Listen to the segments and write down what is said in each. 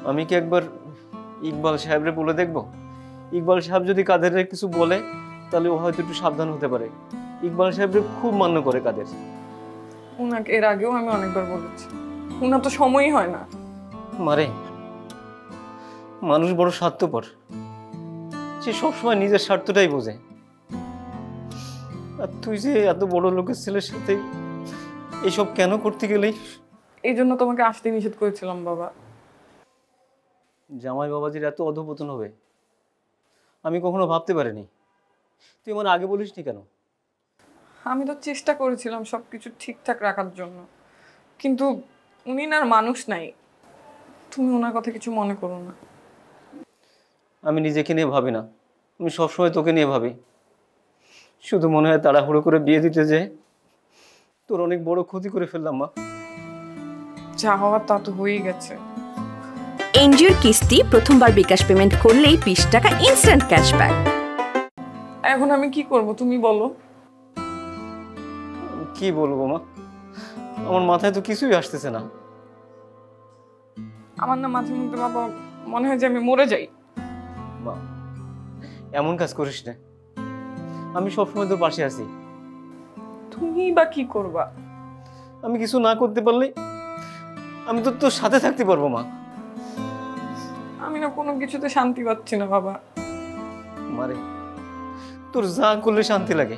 আমি কি একবার ইকবাল সাহেবরে বলে দেখব? ইকবাল সাহেব যদি কাদের কিছু বলে তাহলে ও হয়তো একটু সাবধান হতে পারে। ইকবাল সাহেবরে খুব মান্য করে কাদের। উনাকে এর আগেও আমি অনেকবার বলেছি, উনার তো সময়ই হয় না। মারে, মানুষ বড় স্বার্থপর, সে সবসময় নিজের স্বার্থটাই বোঝে। আর তুই যে এত বড় লোকের ছেলের সাথে এইসব কেন করতে গেলি? এই জন্য তোমাকে আসতে নিষেধ করেছিলাম বাবা। জামাই বাবাজির এত অধঃপতন হবে আমি কখনো ভাবতে পারিনি। তুই আমার আগে বলিসনি কেন? আমি তো চেষ্টা করেছিলাম সবকিছু ঠিকঠাক রাখার জন্য, কিন্তু উনি না আর মানুষ নাই। তুমি ওনার কথা কিছু মনে করো না। আমি নিজেকে নিয়ে ভাবি না, আমি সবসময় তোকে নিয়ে ভাবি। শুধু মনে হয় তাড়াহুড়ো করে বিয়ে দিতে যে তোর অনেক বড় ক্ষতি করে ফেললাম মা। যা হওয়ার তা তো হয়েই গেছে। এনজিওর কিস্তি প্রথমবার বিকাশ পেমেন্ট করলেই 20 টাকা ইনস্ট্যান্ট ক্যাশব্যাক। এখন আমি কি করব তুমি বলো? কি বলবো মা, আমার মাথায় তো কিছুই আসতেছে না। আমার না মাঝে মধ্যে বাবা মনে হয় যে আমি মরে যাই। মা, এমন কাজ করিস না, আমি সবসময় তোর পাশে আছি। তুমি বা কি করবা? আমি কিছু না করতে পারলে আমি তো তোর সাথে থাকতে পারবো মা। আমি না কোনো কিছুতে শান্তি পাচ্ছি না বাবা। মারে, তোর যা করলে শান্তি লাগে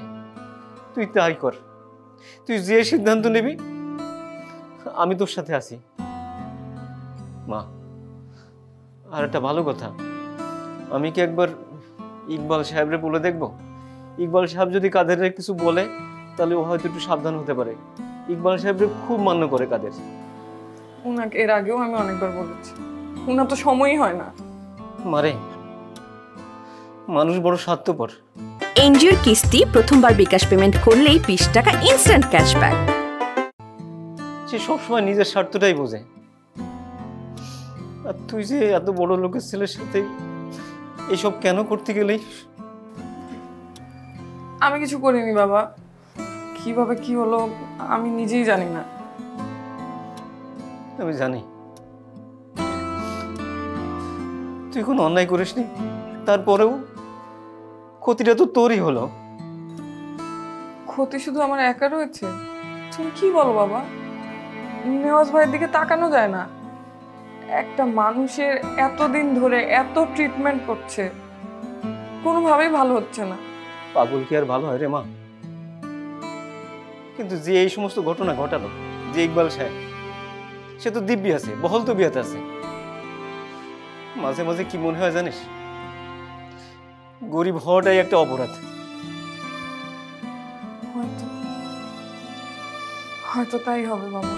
তুই তাই কর। তুই যে সিদ্ধান্ত নিবি আমি তোর সাথে আছি মা। আর একটা ভালো কথা, আমি কি একবার ইকবাল সাহেবরে বলে দেখব? ইকবাল সাহেব যদি কাদের কিছু বলে তাহলে ও হয়তো একটু সাবধান হতে পারে। ইকবাল সাহেবরে খুব মান্য করে কাদের। উনাকে এর আগেও আমি অনেকবার বলেছি, উনার তো সময়ই হয় না। মারে, মানুষ বড় স্বার্থপর। এনজিওর কিস্তি প্রথমবার বিকাশ পেমেন্ট করলেই 20 টাকা ইনস্ট্যান্ট ক্যাশব্যাক। সে সবসময় নিজের স্বার্থটাই বোঝে। আর তুই যে এত বড় লোকের ছেলের সাথে এইসব কেন করতে গেলি? আমি কিছু করিনি বাবা, কিভাবে কি হলো আমি নিজেই জানি না। আমি জানি তুই কোনো অন্যায় করিসনি, তারপরেও ক্ষতিটা তো তোরই হলো। ক্ষতি শুধু আমার একা রয়েছে? তুমি কি বলো বাবা? নেওয়াজ ভাইয়ের দিকে তাকানো যায় না? একটা মানুষের এতদিন ধরে এত ট্রিটমেন্ট করছে, কোনোভাবেই ভালো হচ্ছে না। পাগল কি আর ভালো হয় রে মা? কিন্তু যে এই সমস্ত ঘটনা ঘটালো, যে ইকবাল সাহেব, সে তো দিব্যি আছে, বহল তো বিয়াতে আছে। মাঝে মাঝে কি মনে হয় জানিস, গরিব হওয়াটাই একটা অপরাধ। হয়তো হয়তো তাই হবে বাবা।